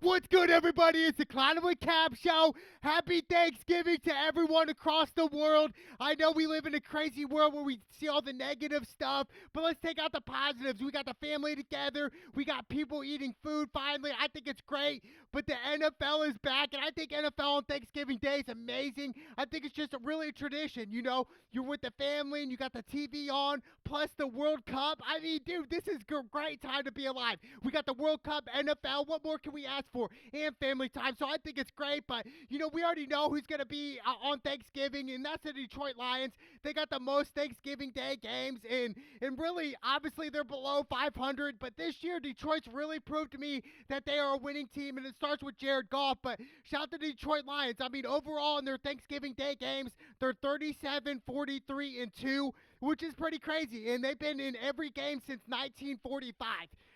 What's good, everybody? It's the Clown with Cab Show. Happy Thanksgiving to everyone across the world. I know we live in a crazy world where we see all the negative stuff, but let's take out the positives. We got the family together. We got people eating food finally. I think it's great. But the NFL is back, and I think NFL on Thanksgiving Day is amazing. I think it's just a really tradition. You know, you're with the family and you got the TV on, plus the World Cup. I mean, dude, this is a great time to be alive. We got the World Cup, NFL. What more can we ask for? And family time. So I think it's great. But, you know, we already know who's going to be on Thanksgiving, and that's the Detroit Lions. They got the most Thanksgiving Day games, and really, obviously, they're below 500. But this year, Detroit's really proved to me that they are a winning team, and it starts with Jared Goff. But shout out to the Detroit Lions. I mean, overall, in their Thanksgiving Day games, they're 37, 43, and 2, which is pretty crazy. And they've been in every game since 1945.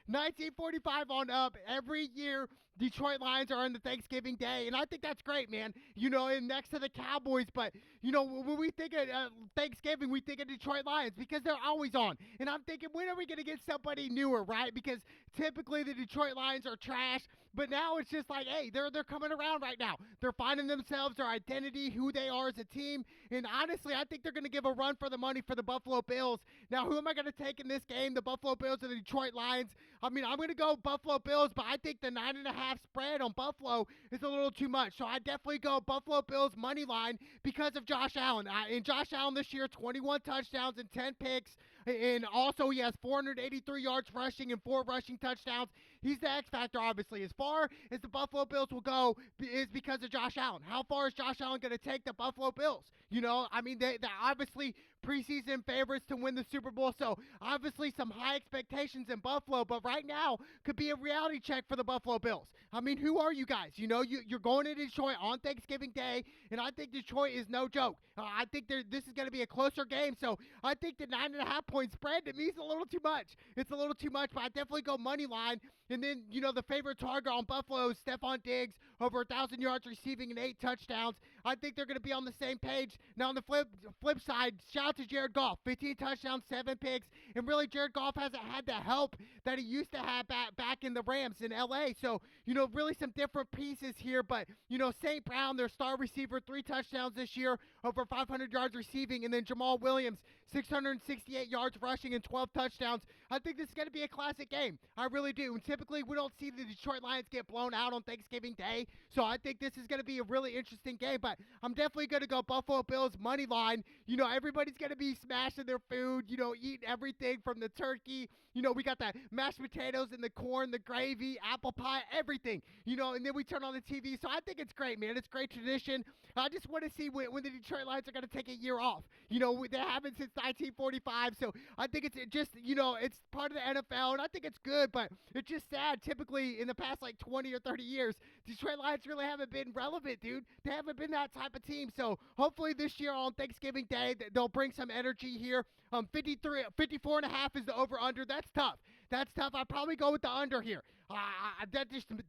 1945 on up, every year Detroit Lions are on the Thanksgiving Day, and I think that's great, man. You know, and next to the Cowboys, but you know when we think of Thanksgiving, we think of Detroit Lions because they're always on. And I'm thinking, when are we gonna get somebody newer, right? Because typically the Detroit Lions are trash, but now it's just like, hey, they're coming around right now. They're finding themselves, their identity, who they are as a team, and honestly, I think they're gonna give a run for the money for the Buffalo Bills. Now, who am I gonna take in this game? The Buffalo Bills or the Detroit Lions? I mean, I'm going to go Buffalo Bills, but I think the 9.5 spread on Buffalo is a little too much. So I definitely go Buffalo Bills money line because of Josh Allen. And Josh Allen this year, 21 touchdowns and 10 picks. And also, he has 483 yards rushing and 4 rushing touchdowns. He's the X factor, obviously. As far as the Buffalo Bills will go, is because of Josh Allen. How far is Josh Allen going to take the Buffalo Bills? You know, I mean, they're obviously preseason favorites to win the Super Bowl. So obviously, some high expectations in Buffalo, but right now could be a reality check for the Buffalo Bills. I mean, who are you guys? You know, you're going to Detroit on Thanksgiving Day, and I think Detroit is no joke. I think this is going to be a closer game, so I think the 9.5 point spread to me is a little too much. It's a little too much, but I definitely go money line. And then, you know, the favorite target on Buffalo is Stephon Diggs, over 1,000 yards receiving and 8 touchdowns. I think they're going to be on the same page. Now, on the flip side, shout out to Jared Goff, 15 touchdowns, 7 picks, and really Jared Goff hasn't had the help that he used to have back in the Rams in LA. So, you know, really some different pieces here. But, you know, St. Brown, their star receiver, 3 touchdowns this year, over 500 yards receiving. And then Jamal Williams, 668 yards rushing and 12 touchdowns. I think this is going to be a classic game. I really do. And typically, we don't see the Detroit Lions get blown out on Thanksgiving Day. So I think this is going to be a really interesting game. But I'm definitely going to go Buffalo Bills money line. You know, everybody's going to be smashing their food, you know, eating everything from the turkey. You know, we got the mashed potatoes and the corn, the gravy, apple pie, everything. You know, and then we turn on the TV. So I think it's great, man. It's great tradition. I just want to see when the Detroit Lions are going to take a year off. You know, they haven't since 1945. So I think it's just, you know, it's part of the NFL, and I think it's good, but it's just sad. Typically, in the past like 20 or 30 years, Detroit Lions really haven't been relevant, dude. They haven't been that type of team. So hopefully this year on Thanksgiving Day, they'll bring some energy here. 54.5 is the over/under. That's tough. That's tough. I'd probably go with the under here.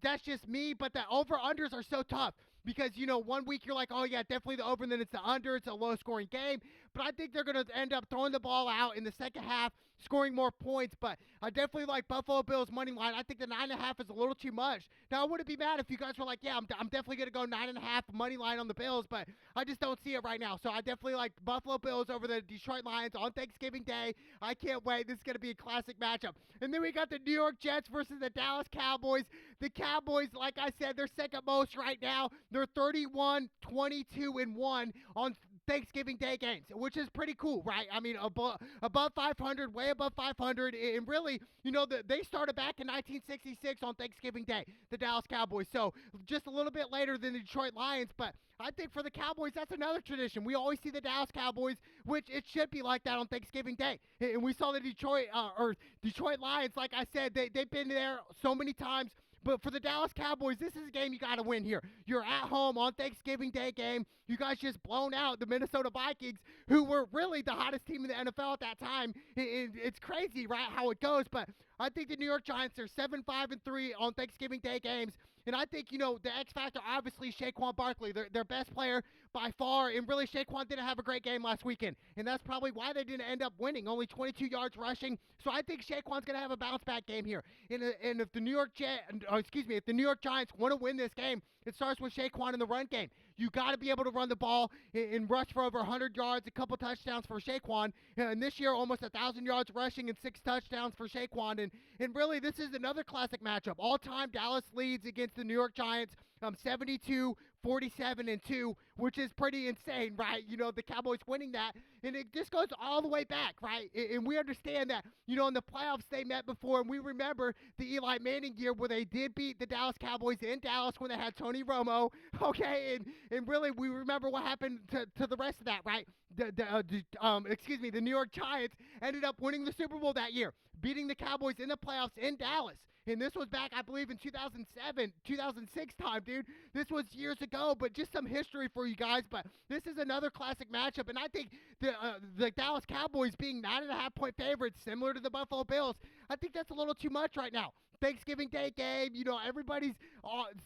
That's just me, but the over/unders are so tough because, you know, one week you're like, oh, yeah, definitely the over, and then it's the under. It's a low-scoring game. But I think they're going to end up throwing the ball out in the second half, scoring more points. But I definitely like Buffalo Bills money line. I think the 9.5 is a little too much. Now, I wouldn't be mad if you guys were like, yeah, I'm definitely going to go 9.5 money line on the Bills, but I just don't see it right now. So I definitely like Buffalo Bills over the Detroit Lions on Thanksgiving Day. I can't wait. This is going to be a classic matchup. And then we got the New York Jets versus the Dallas Cowboys. The Cowboys, like I said, they're second most right now. They're 31, 22, and 1 on Thanksgiving Day games, which is pretty cool, right? I mean, above 500, way above 500, and really, you know, they started back in 1966 on Thanksgiving Day, the Dallas Cowboys. So just a little bit later than the Detroit Lions, but I think for the Cowboys, that's another tradition. We always see the Dallas Cowboys, which it should be like that on Thanksgiving Day. And we saw the Detroit Lions, like I said, they've been there so many times. But for the Dallas Cowboys, this is a game you got to win here. You're at home on Thanksgiving Day game. You guys just blown out the Minnesota Vikings, who were really the hottest team in the NFL at that time. It's crazy, right, how it goes. But I think the New York Giants are 7-5-3 on Thanksgiving Day games. And I think, the X factor, obviously, Saquon Barkley, their best player by far. And really, Saquon didn't have a great game last weekend. And that's probably why they didn't end up winning, only 22 yards rushing. So I think Saquon's going to have a bounce back game here. And if the New York if the New York Giants want to win this game, it starts with Saquon in the run game. You got to be able to run the ball and rush for over 100 yards, a couple touchdowns for Saquon. And this year, almost 1,000 yards rushing and 6 touchdowns for Saquon. And really, this is another classic matchup. All-time Dallas leads against the New York Giants, 72-47-2, which is pretty insane, right? The Cowboys winning that. And it just goes all the way back, right? And we understand that, in the playoffs they met before, and we remember the Eli Manning year where they did beat the Dallas Cowboys in Dallas when they had Tony Romo, okay? And really, we remember what happened to the rest of that, right? The New York Giants ended up winning the Super Bowl that year, beating the Cowboys in the playoffs in Dallas. And this was back, I believe, in 2007, 2006 time, dude. This was years ago, but just some history for you guys. But this is another classic matchup, and I think the Dallas Cowboys being 9.5-point favorites, similar to the Buffalo Bills, I think that's a little too much right now. Thanksgiving Day game, everybody's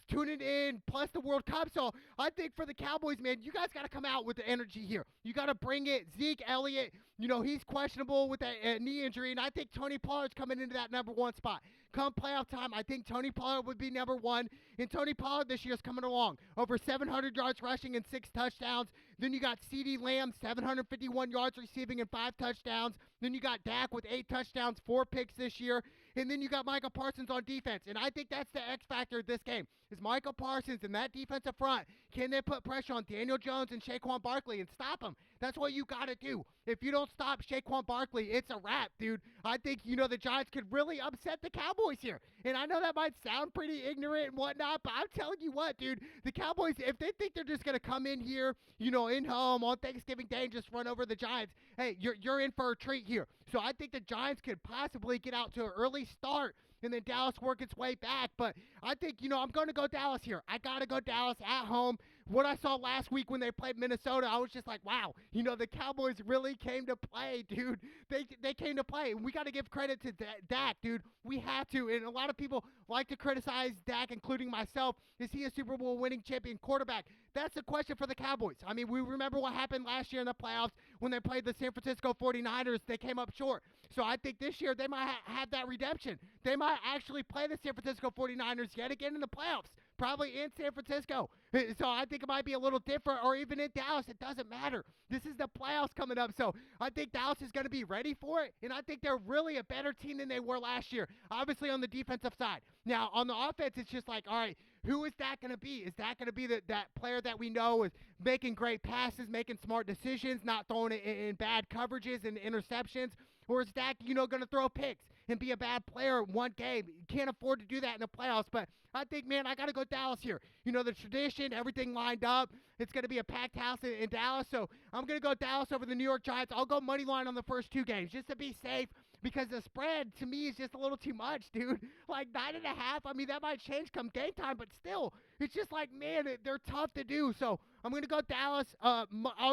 tuning in, plus the World Cup. So I think for the Cowboys, man, you guys got to come out with the energy here. You got to bring it. Zeke Elliott, he's questionable with that knee injury, and I think Tony Pollard's coming into that number 1 spot. Come playoff time, I think Tony Pollard would be number 1. And Tony Pollard this year is coming along. Over 700 yards rushing and 6 touchdowns. Then you got CeeDee Lamb, 751 yards receiving and 5 touchdowns. Then you got Dak with 8 touchdowns, 4 picks this year. And then you got Michael Parsons on defense. And I think that's the X factor of this game, is Michael Parsons and that defensive front. Can they put pressure on Daniel Jones and Saquon Barkley and stop them? That's what you got to do. If you don't stop Saquon Barkley, it's a wrap, dude. I think, the Giants could really upset the Cowboys here. And I know that might sound pretty ignorant and whatnot, but I'm telling you what, dude, the Cowboys, if they think they're just going to come in here, in home on Thanksgiving Day and just run over the Giants, hey, you're in for a treat here. So I think the Giants could possibly get out to an early start and then Dallas work its way back. But I think, I'm going to go Dallas here. I got to go Dallas at home. What I saw last week when they played Minnesota, I was just like, wow, the Cowboys really came to play, dude. They came to play. And we got to give credit to Dak, dude. We have to. And a lot of people like to criticize Dak, including myself. Is he a Super Bowl winning champion quarterback? That's the question for the Cowboys. I mean, we remember what happened last year in the playoffs when they played the San Francisco 49ers. They came up short. So I think this year they might have that redemption. They might actually play the San Francisco 49ers yet again in the playoffs, probably in San Francisco. So I think it might be a little different, or even in Dallas. It doesn't matter. This is the playoffs coming up. So I think Dallas is going to be ready for it, and I think they're really a better team than they were last year, obviously on the defensive side. Now, on the offense, it's just like, all right, who is that going to be? Is that going to be that player that we know is making great passes, making smart decisions, not throwing it in bad coverages and interceptions? Or is Dak, going to throw picks and be a bad player in one game? You can't afford to do that in the playoffs. But I think, man, I got to go Dallas here. The tradition, everything lined up. It's going to be a packed house in Dallas. So I'm going to go Dallas over the New York Giants. I'll go money line on the first 2 games just to be safe, because the spread to me is just a little too much, dude. Like 9.5. I mean, that might change come game time, but still, it's just like, man, they're tough to do. So I'm going to go Dallas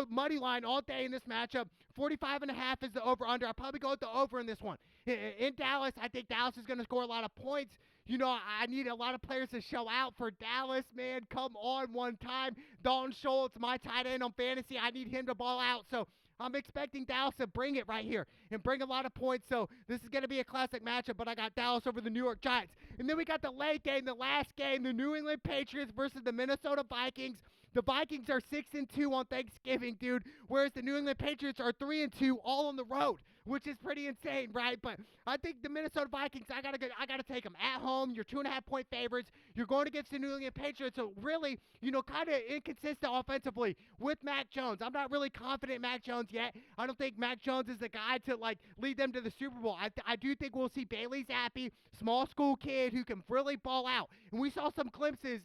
money line all day in this matchup. 45.5 is the over-under. I'll probably go with the over in this one. In Dallas, I think Dallas is going to score a lot of points. I need a lot of players to show out for Dallas, man. Come on one time. Dalton Schultz, my tight end on fantasy, I need him to ball out. So I'm expecting Dallas to bring it right here and bring a lot of points. So this is going to be a classic matchup, but I got Dallas over the New York Giants. And then we got the late game, the last game, the New England Patriots versus the Minnesota Vikings. The Vikings are 6-2 on Thanksgiving, dude, whereas the New England Patriots are 3-2 all on the road, which is pretty insane, right? But I think the Minnesota Vikings, I gotta take them at home. You're 2.5-point favorites. You're going against the New England Patriots, so really, kind of inconsistent offensively with Mac Jones. I'm not really confident in Mac Jones yet. I don't think Mac Jones is the guy to lead them to the Super Bowl. I do think we'll see Bailey Zappi, small school kid who can really ball out, and we saw some glimpses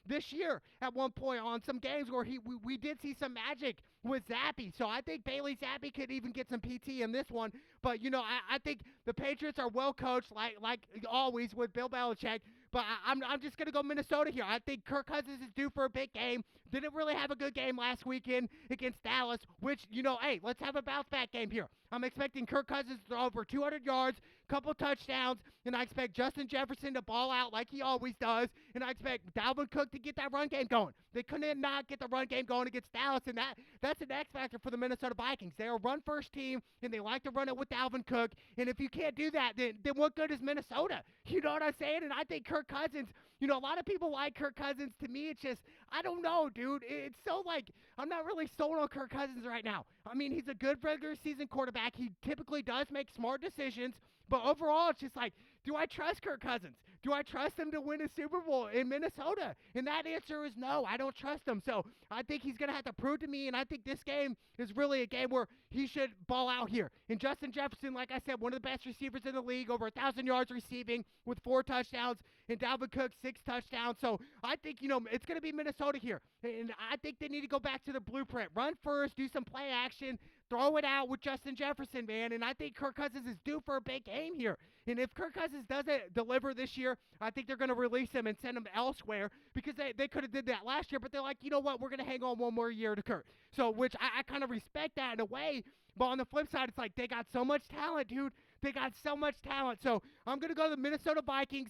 this year at one point on some games where we did see some magic with Zappi. So I think Bailey Zappi could even get some PT in this one. But, I think the Patriots are well coached, like always with Bill Belichick. But I'm just going to go Minnesota here. I think Kirk Cousins is due for a big game. Didn't really have a good game last weekend against Dallas, which, hey, let's have a bounce back game here. I'm expecting Kirk Cousins to throw over 200 yards, couple touchdowns, and I expect Justin Jefferson to ball out like he always does, and I expect Dalvin Cook to get that run game going. They couldn't not get the run game going against Dallas, and that's an X factor for the Minnesota Vikings. They're a run-first team, and they like to run it with Dalvin Cook, and if you can't do that, then what good is Minnesota? You know what I'm saying? And I think Kirk Cousins, a lot of people like Kirk Cousins. To me, it's just, I don't know, dude. It's so like, I'm not really sold on Kirk Cousins right now. I mean, he's a good regular season quarterback. He typically does make smart decisions, but overall, it's just like, do I trust Kirk Cousins? Do I trust him to win a Super Bowl in Minnesota? And that answer is no, I don't trust him. So I think he's going to have to prove to me, and I think this game is really a game where he should ball out here. And Justin Jefferson, like I said, one of the best receivers in the league, over 1,000 yards receiving with 4 touchdowns, and Dalvin Cook 6 touchdowns. So I think, it's going to be Minnesota here. And I think they need to go back to the blueprint. Run first, do some play action, throw it out with Justin Jefferson, man. And I think Kirk Cousins is due for a big game here. And if Kirk Cousins doesn't deliver this year, I think they're going to release him and send him elsewhere, because they could have did that last year, but they're like, you know what, we're going to hang on one more year to Kirk. So, which I kind of respect that in a way, but on the flip side, it's like they got so much talent, dude. They got so much talent. So I'm going to go to the Minnesota Vikings.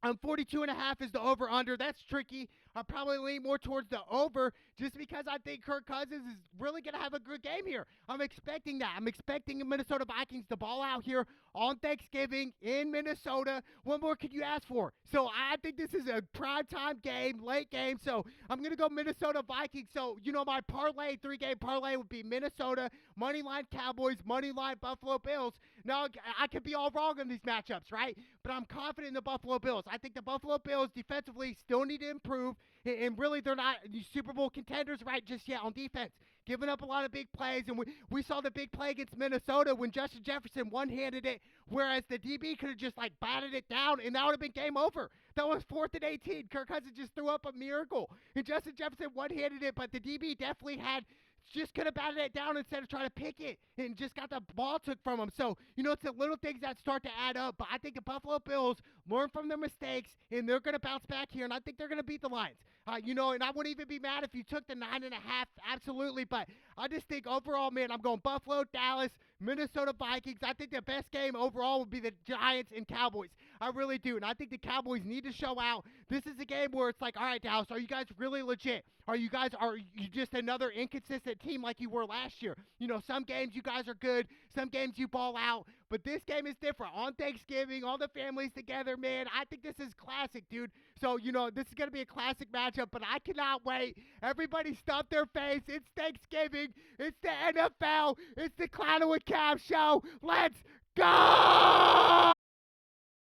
42.5 is the over-under. That's tricky. I'll probably lean more towards the over just because I think Kirk Cousins is really going to have a good game here. I'm expecting that. I'm expecting the Minnesota Vikings to ball out here on Thanksgiving in Minnesota. What more could you ask for? So I think this is a primetime game, late game. So I'm going to go Minnesota Vikings. So, my parlay, 3-game parlay would be Minnesota, moneyline Cowboys, moneyline Buffalo Bills. Now, I could be all wrong on these matchups, right? But I'm confident in the Buffalo Bills. I think the Buffalo Bills defensively still need to improve, and really they're not Super Bowl contenders right just yet on defense. Giving up a lot of big plays, and we saw the big play against Minnesota when Justin Jefferson one-handed it, whereas the DB could have just batted it down, and that would have been game over. That was 4th and 18. Kirk Cousins just threw up a miracle, and Justin Jefferson one-handed it, but the DB definitely just could have batted it down instead of trying to pick it and just got the ball took from him. So, it's the little things that start to add up. But I think the Buffalo Bills learn from their mistakes, and they're going to bounce back here, and I think they're going to beat the Lions. And I wouldn't even be mad if you took the 9.5, absolutely. But I just think overall, man, I'm going Buffalo, Dallas, Minnesota Vikings. I think the best game overall would be the Giants and Cowboys. I really do. And I think the Cowboys need to show out. This is a game where it's like, all right, Dallas, are you guys really legit? Are you just another inconsistent team like you were last year? Some games you guys are good, some games you ball out, but this game is different. On Thanksgiving, all the families together, man, I think this is classic, dude. So, this is going to be a classic matchup, but I cannot wait. Everybody stuff their face. It's Thanksgiving. It's the NFL. It's the Clown with Cab show. Let's go!